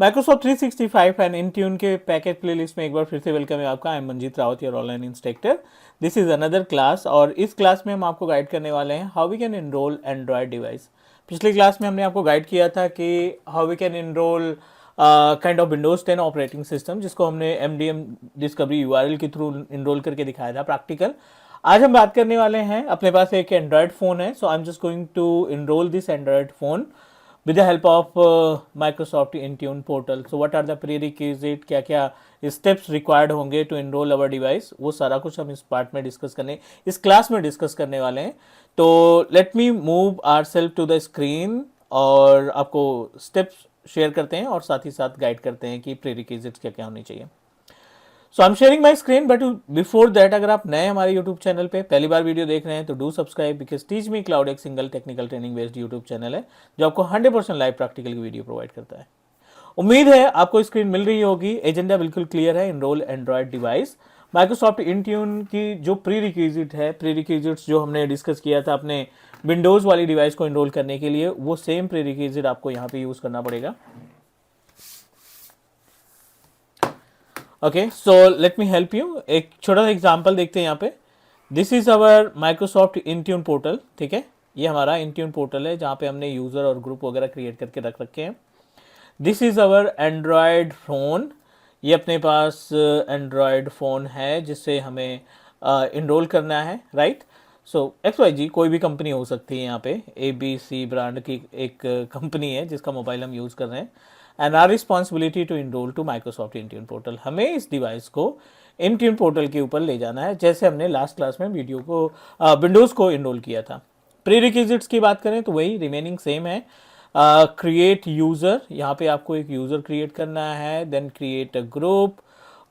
Microsoft 365 and Intune के package playlist में एक बार फिर से वेलकम है आपका। I am Manjeet Rawat, your online instructor. This is another class और इस क्लास में हम आपको गाइड करने वाले हैं how we can enrol Android device. पिछली क्लास में हमने आपको गाइड किया था कि how we can enrol kind of Windows 10 operating system, जिसको हमने MDM डिस्कवरी यूआरएल के थ्रू इनरोल करके दिखाया था प्रैक्टिकल। आज हम बात करने वाले हैं, अपने पास एक एंड्रॉयड फ़ोन है, so I am just going to enroll this android phone with the help of Microsoft Intune portal. So what are the prerequisite, क्या क्या steps required होंगे to enroll our device, वो सारा कुछ हम इस पार्ट में डिस्कस करने, इस क्लास में डिस्कस करने वाले हैं। तो let me move ourselves to the screen और आपको स्टेप्स शेयर करते हैं और साथ ही साथ गाइड करते हैं कि प्रीरिक्विजिट्स क्या क्या होनी चाहिए। So I am sharing my screen, but before that अगर आप नए हमारे यूट्यूब चैनल पे पहली बार वीडियो देख रहे हैं तो do subscribe, because teach me cloud एक single technical training based YouTube channel है जो आपको 100% लाइव प्रैक्टिकल की वीडियो प्रोवाइड करता है। उम्मीद है आपको स्क्रीन मिल रही होगी। एजेंडा बिल्कुल क्लियर है, enrol Android device. Microsoft Intune की जो प्री रिक्विजिट है, प्री रिक्विजिट्स जो हमने डिस्कस किया था अपने विंडोज़ वाली डिवाइस को इनरोल करने के लिए, वो सेम प्री रिक्विजिट आपको यहाँ पे यूज़ करना पड़ेगा। Okay, so let me help you. एक छोटा सा एग्जांपल देखते हैं यहाँ पे। This is our Microsoft Intune portal. ठीक है, ये हमारा इंट्यून पोर्टल है जहाँ पे हमने यूज़र और ग्रुप वगैरह क्रिएट करके रख रखे हैं। This is our Android phone. ये अपने पास एंड्रॉयड फ़ोन है जिससे हमें इनरोल करना है, राइट। सो XYZ कोई भी कंपनी हो सकती है। यहाँ पे ABC ब्रांड की एक कंपनी है जिसका मोबाइल हम यूज़ कर रहे हैं। And are responsibility to enrol to Microsoft Intune portal. हमें इस डिवाइस को इंट्यून पोर्टल के ऊपर ले जाना है, जैसे हमने लास्ट क्लास में वीडियो को विंडोज़ को इनरोल किया था। प्री रिक्विजिट्स की बात करें तो वही रिमेनिंग सेम है। क्रिएट यूज़र, यहाँ पे आपको एक यूज़र क्रिएट करना है, देन क्रिएट अ ग्रुप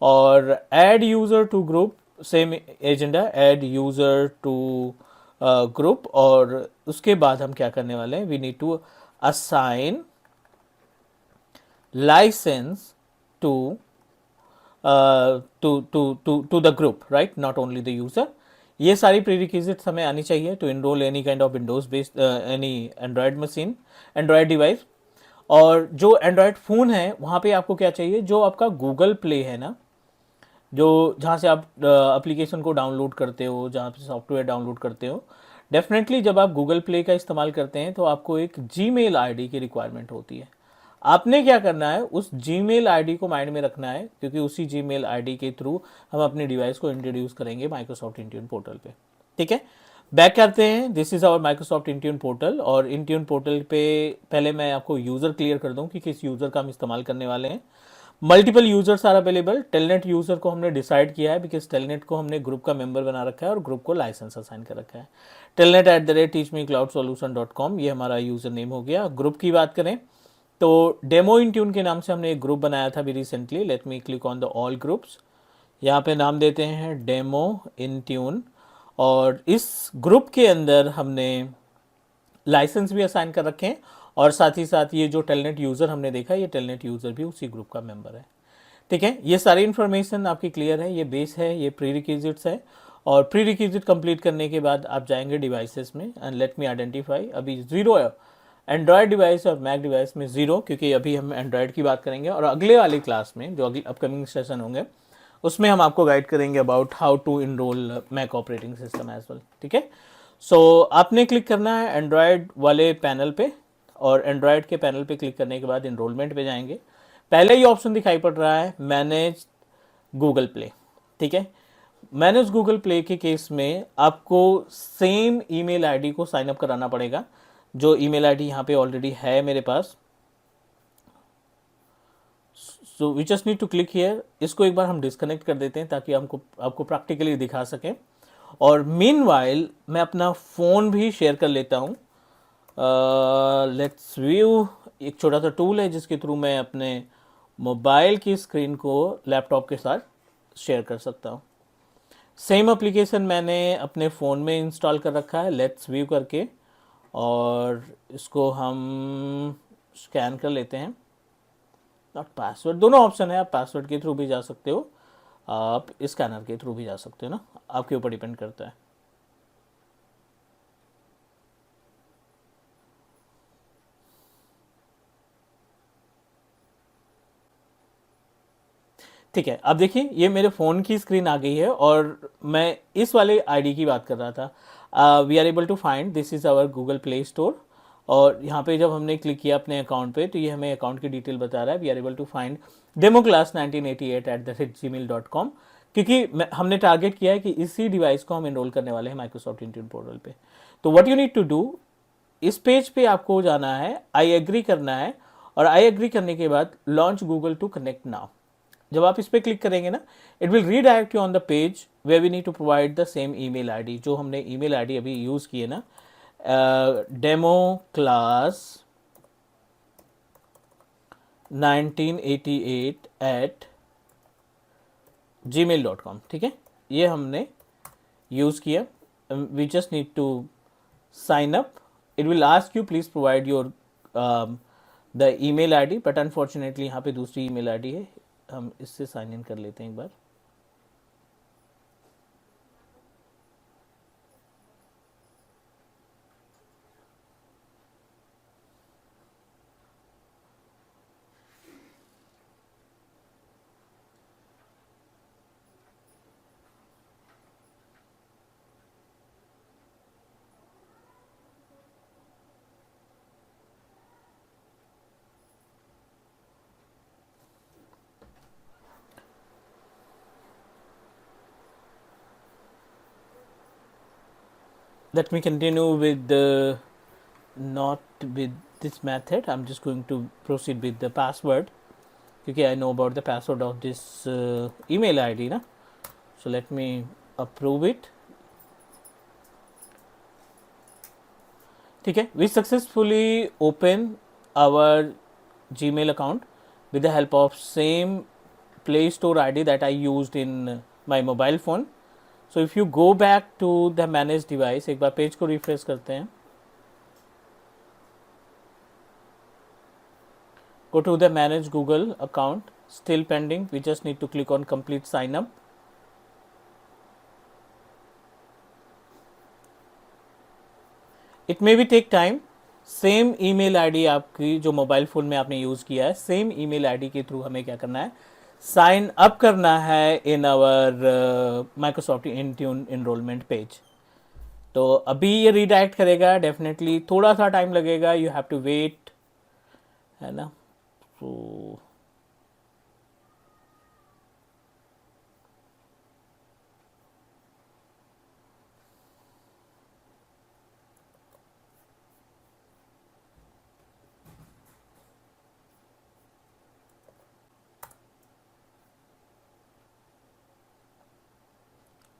और add user to group. Same agenda, add user to group. और उसके बाद हम क्या करने वाले हैं, we need to assign license to to the group, right, not only the user. ये सारी प्रीरिक्विजिट्स हमें आनी चाहिए to enrol any kind of Windows based any Android machine, Android device. और जो एंड्रॉयड फ़ोन है वहाँ पे आपको क्या चाहिए, जो आपका गूगल प्ले है ना, जो जहाँ से आप एप्लीकेशन को डाउनलोड करते हो, जहाँ से सॉफ्टवेयर डाउनलोड करते हो, डेफिनेटली जब आप गूगल प्ले का इस्तेमाल करते हैं तो आपको एक जीमेल आईडी की रिक्वायरमेंट होती है। आपने क्या करना है, उस जीमेल आईडी को माइंड में रखना है, क्योंकि उसी जीमेल आईडी के थ्रू हम अपनी डिवाइस को इंट्रोड्यूस करेंगे माइक्रोसॉफ्ट इंट्यून पोर्टल पे। ठीक है, बैक करते हैं। This is our Microsoft Intune portal. और इंट्यून पोर्टल पे पहले मैं आपको यूज़र क्लियर कर दूं कि किस यूज़र का हम इस्तेमाल करने वाले हैं। Multiple users are available. Telnet user को हमने डिसाइड किया है, बिकॉज टेलनेट को हमने ग्रुप का मेंबर बना रखा है और ग्रुप को लाइसेंस असाइन कर रखा है। telnet@teachmecloudsolution.com, ये हमारा यूजर नेम हो गया। ग्रुप की बात करें तो डेमो इन ट्यून के नाम से हमने एक ग्रुप बनाया था अभी recently. Let me click on the all groups. यहाँ पे नाम देते हैं डेमो इन ट्यून। और इस ग्रुप के अंदर हमने लाइसेंस भी असाइन कर रखे हैं और साथ ही साथ ये जो टेलनेट यूज़र हमने देखा, ये टेलनेट यूज़र भी उसी ग्रुप का मेंबर है। ठीक है, ये सारी इन्फॉर्मेशन आपकी क्लियर है। ये बेस है, ये प्री रिक्विजिट्स है। और प्री रिक्विजिट कंप्लीट करने के बाद आप जाएंगे डिवाइसेस में एंड लेट मी आइडेंटिफाई। अभी जीरो है एंड्रॉयड डिवाइस और मैक डिवाइस में जीरो, क्योंकि अभी हम एंड्रॉयड की बात करेंगे और अगले वाली क्लास में जो अगले अपकमिंग सेशन होंगे उसमें हम आपको गाइड करेंगे about how to enrol Mac operating system as well. ठीक है, सो आपने क्लिक करना है एंड्रॉयड वाले पैनल पे और एंड्रॉयड के पैनल पे क्लिक करने के बाद इनरोलमेंट पे जाएंगे। पहले ही ऑप्शन दिखाई पड़ रहा है मैनेज गूगल प्ले। ठीक है, मैनेज गूगल प्ले के केस में आपको सेम ईमेल आईडी को साइन अप कराना पड़ेगा, जो ईमेल आईडी यहाँ पे ऑलरेडी है मेरे पास। So we just need to click here. इसको एक बार हम डिस्कनेक्ट कर देते हैं ताकि आपको प्रैक्टिकली दिखा सकें। और मीनवाइल मैं अपना फ़ोन भी शेयर कर लेता हूँ। लेट्स व्यू एक छोटा सा टूल है जिसके थ्रू मैं अपने मोबाइल की स्क्रीन को लैपटॉप के साथ शेयर कर सकता हूँ। सेम एप्लीकेशन मैंने अपने फ़ोन में इंस्टॉल कर रखा है, लेट्स व्यू करके। और इसको हम स्कैन कर लेते हैं। नॉट पासवर्ड, दोनों ऑप्शन है, आप पासवर्ड के थ्रू भी जा सकते हो, आप स्कैनर के थ्रू भी जा सकते हो ना, आपके ऊपर डिपेंड करता है। ठीक है, अब देखिए ये मेरे फ़ोन की स्क्रीन आ गई है और मैं इस वाले आईडी की बात कर रहा था। We are able to find this is our Google Play Store. और यहाँ पे जब हमने क्लिक किया अपने अकाउंट पे तो ये हमें अकाउंट की डिटेल बता रहा है। We are able to find demo class 1988@gmail.com, क्योंकि हमने टारगेट किया है कि इसी डिवाइस को हम एनरोल करने वाले हैं माइक्रोसॉफ्ट इंट्यून पोर्टल पे। तो what you need to do, इस पेज पे आपको जाना है, आई एग्री करना है, और आई एग्री करने के बाद launch Google to connect now. जब आप इस पर क्लिक करेंगे ना, it will redirect you on the page way we need to provide the same email ID जो हमने ईमेल आईडी अभी यूज़ की है ना, डेमो क्लास 1988@gmail.com। ठीक है, ये हमने यूज़ किया। We just need to sign up. It will ask you please provide your the email ID, but unfortunately यहाँ पे दूसरी email ID है, हम इससे साइन इन कर लेते हैं एक बार। Let me continue with the not with this method. I'm just going to proceed with the password क्योंकि I know about the password of this email ID ना. So let me approve it. ठीक है, we successfully open our Gmail account with the help of same Play Store ID that I used in my mobile phone. So if you go back to the manage device, एक बार page को refresh करते हैं, go to the manage Google account, still pending, we just need to click on complete sign up. It may be take time. Same email ID आपकी जो mobile phone में आपने use किया है, सेम ईमेल आईडी के through हमें क्या करना है, साइन अप करना है in our Microsoft Intune enrolment page. तो अभी ये रीडायरेक्ट करेगा, डेफिनेटली थोड़ा सा टाइम लगेगा, यू हैव टू वेट, है ना। तो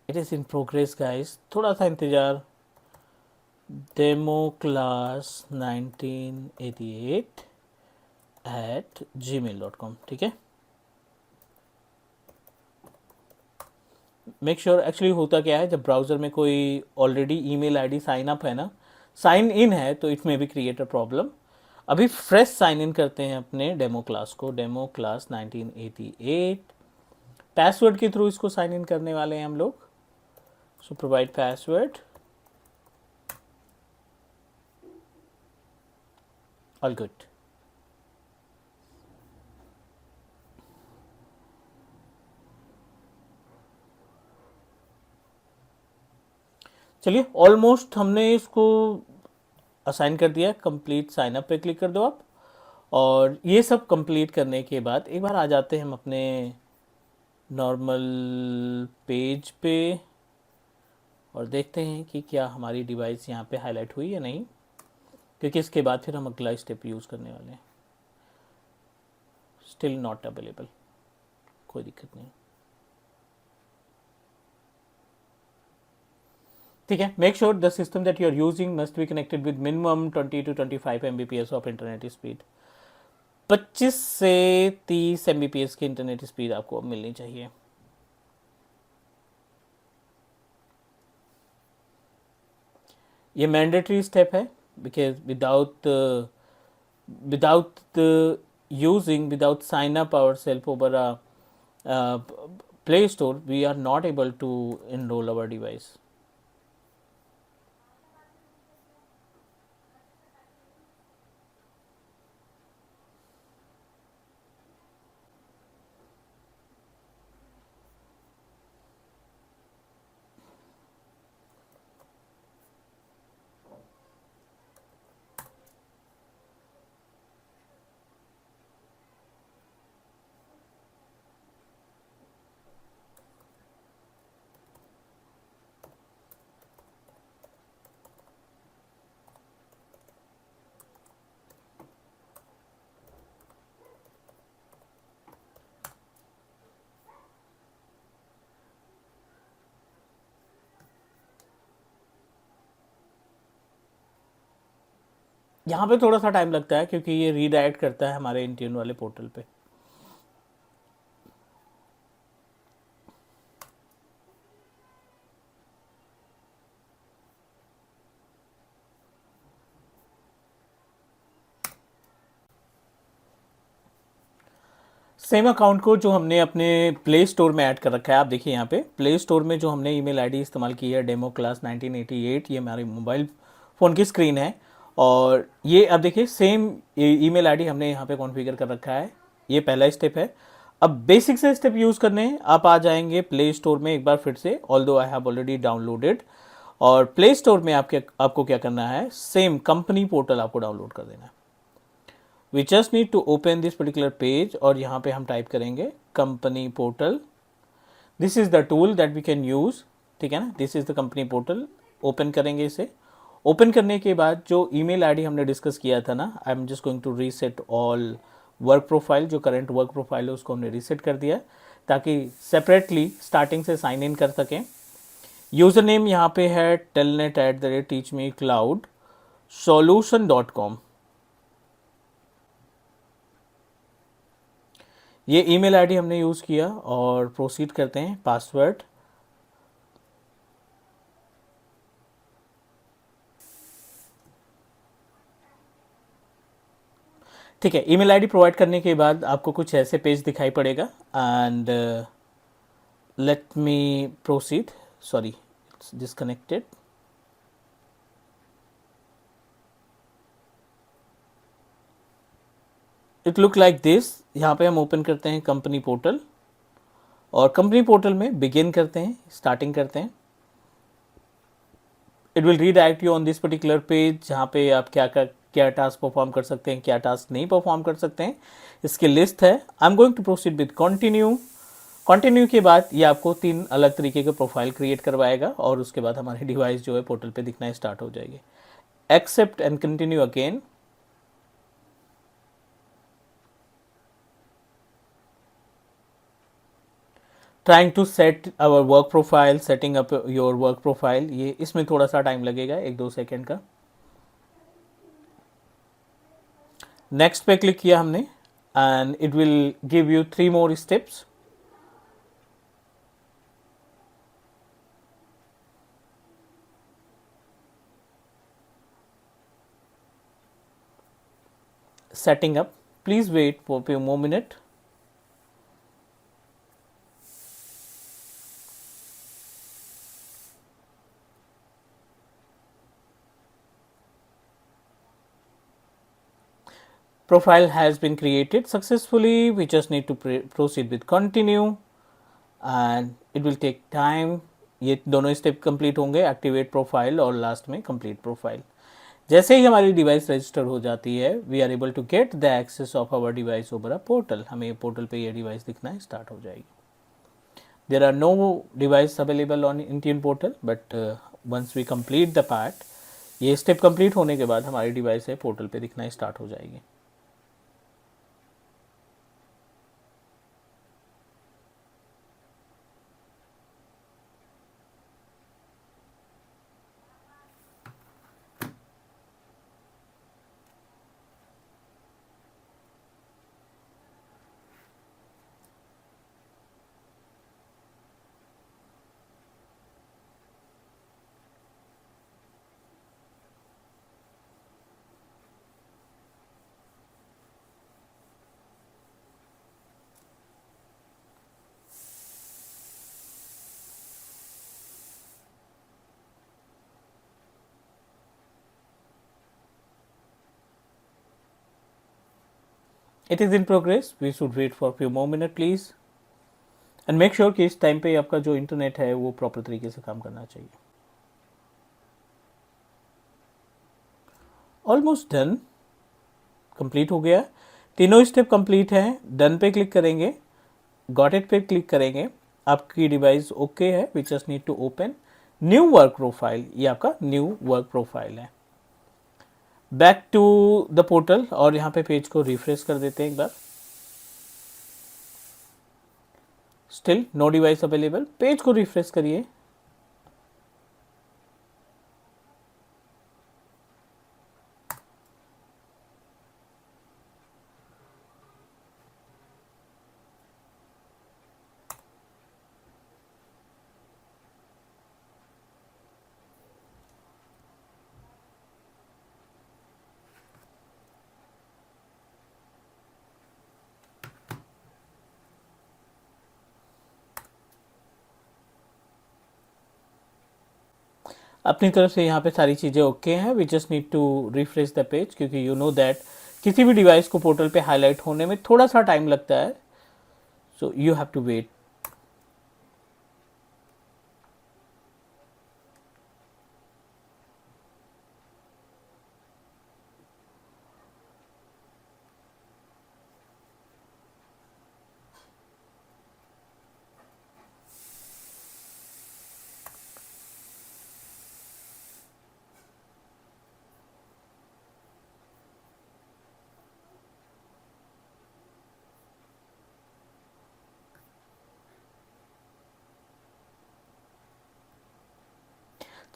it is in progress guys, थोड़ा सा इंतज़ार। डेमो क्लास 1988@gmail.com, ठीक है। मेक श्योर, एक्चुअली होता क्या है, जब ब्राउज़र में कोई already email ID sign up है ना, साइन इन है, तो it may be create a problem. अभी फ्रेश साइन इन करते हैं अपने डेमो क्लास को, डेमो क्लास 1988 पासवर्ड के थ्रू इसको साइन इन करने वाले हैं हम लोग। So provide password, all good. चलिए, ऑलमोस्ट हमने इसको असाइन कर दिया। कंप्लीट साइन अप पे क्लिक कर दो आप, और ये सब कंप्लीट करने के बाद एक बार आ जाते हैं हम अपने नॉर्मल पेज पे और देखते हैं कि क्या हमारी डिवाइस यहाँ पे हाईलाइट हुई या नहीं, क्योंकि इसके बाद फिर हम अगला स्टेप यूज़ करने वाले हैं। स्टिल नॉट अवेलेबल, कोई दिक्कत नहीं, ठीक है। Make sure the system that you are using must be connected with minimum 20 to 25 Mbps of internet speed. 25 से 30 Mbps की इंटरनेट स्पीड आपको मिलनी चाहिए। ये मैंडेटरी स्टेप है, because without using, without sign up ourselves over a Play Store, we are not able to enroll our device. यहाँ पे थोड़ा सा टाइम लगता है क्योंकि ये रीडायरेक्ट करता है हमारे इंट्यून वाले पोर्टल पे। सेम अकाउंट को जो हमने अपने प्ले स्टोर में ऐड कर रखा है, आप देखिए यहाँ पे प्ले स्टोर में जो हमने ईमेल आईडी इस्तेमाल की है डेमो क्लास 1988, ये हमारे मोबाइल फ़ोन की स्क्रीन है। और ये अब देखिए सेम ईमेल आईडी हमने यहाँ पे कॉन्फ़िगर कर रखा है। ये पहला स्टेप है। अब बेसिक से स्टेप यूज़ करने हैं, आप आ जाएंगे प्ले स्टोर में एक बार फिर से, although I have already downloaded. और प्ले स्टोर में आपको क्या करना है, सेम कंपनी पोर्टल आपको डाउनलोड कर देना है। We just need to open this particular page और यहाँ पे हम टाइप करेंगे company portal. This is the tool that we can use, ठीक है ना। This is the company portal. Open करेंगे इसे। ओपन करने के बाद जो ईमेल आईडी हमने डिस्कस किया था ना, I am just going to reset all work profile. जो करंट वर्क प्रोफाइल है उसको हमने रीसेट कर दिया ताकि सेपरेटली स्टार्टिंग से साइन इन कर सकें। यूज़र नेम यहाँ पे है telnet@teachmecloudsolution.com। ये ईमेल आईडी हमने यूज़ किया और प्रोसीड करते हैं। पासवर्ड, ठीक है। ईमेल आईडी प्रोवाइड करने के बाद आपको कुछ ऐसे पेज दिखाई पड़ेगा and let me proceed. Sorry, it's disconnected. It look like this. यहाँ पे हम ओपन करते हैं कंपनी पोर्टल और कंपनी पोर्टल में बिगिन करते हैं, स्टार्टिंग करते हैं। It will redirect you on this particular page जहाँ पे आप क्या टास्क परफॉर्म कर सकते हैं, क्या टास्क नहीं परफॉर्म कर सकते हैं, इसकी लिस्ट है। I am going to proceed with continue. Continue के बाद ये आपको 3 अलग तरीके के प्रोफाइल क्रिएट करवाएगा और उसके बाद हमारी डिवाइस जो है पोर्टल पे दिखना स्टार्ट हो जाएगी। Accept and continue again. Trying to set our work profile, setting up your work profile. ये इसमें थोड़ा सा टाइम लगेगा, 1-2 सेकेंड का। नेक्स्ट पे क्लिक किया हमने and it will give you 3 more steps. Setting up, please wait for a few more minutes। Profile has been created successfully. We just need to proceed with continue and it will take time। ये दोनों step complete होंगे, activate profile और last में complete profile. जैसे ही हमारी device register हो जाती है, we are able to get the access of our device over a portal. हमें पोर्टल पे ये डिवाइस दिखना स्टार्ट हो जाएगी। There are no device available on Intune portal but once we complete the part, ये स्टेप कंप्लीट होने के बाद हमारी डिवाइस है पोर्टल पे दिखना स्टार्ट हो जाएगी। It is in progress. We should wait for a few more minutes please and make sure कि इस टाइम पे आपका जो इंटरनेट है वो प्रॉपर तरीके से काम करना चाहिए। ऑलमोस्ट डन, कंप्लीट हो गया। तीनों स्टेप कंप्लीट हैं। डन पे क्लिक करेंगे, गॉट इट पे क्लिक करेंगे, आपकी डिवाइस ओके है। We just need to open new work profile. ये आपका न्यू वर्क प्रोफाइल है। बैक टू द पोर्टल और यहाँ पे पेज को रिफ्रेश कर देते हैं एक बार। Still no device available. Page को रिफ्रेश करिए। अपनी तरफ से यहाँ पे सारी चीज़ें ओके हैं. We just need to refresh the page, क्योंकि यू नो दैट किसी भी डिवाइस को पोर्टल पे हाईलाइट होने में थोड़ा सा टाइम लगता है. So you have to wait.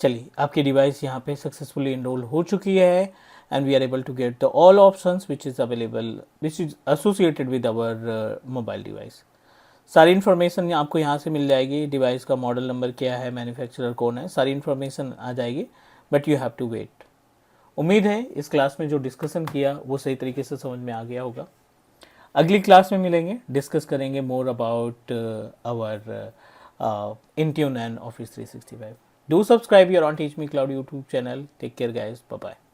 चलिए, आपकी डिवाइस यहाँ पे सक्सेसफुली इनरोल हो चुकी है and we are able to get the all options which is available, which is associated with our mobile device. सारी इन्फॉर्मेशन आपको यहाँ से मिल जाएगी. डिवाइस का मॉडल नंबर क्या है, मैन्युफैक्चरर कौन है, सारी इन्फॉर्मेशन आ जाएगी. But you have to wait. उम्मीद है इस क्लास में जो डिस्कशन किया वो सही तरीके से समझ में आ गया होगा. अगली क्लास में मिलेंगे, डिस्कस करेंगे more about our Intune and Office 365. Do subscribe here on Teach Me Cloud YouTube channel. Take care guys. Bye bye.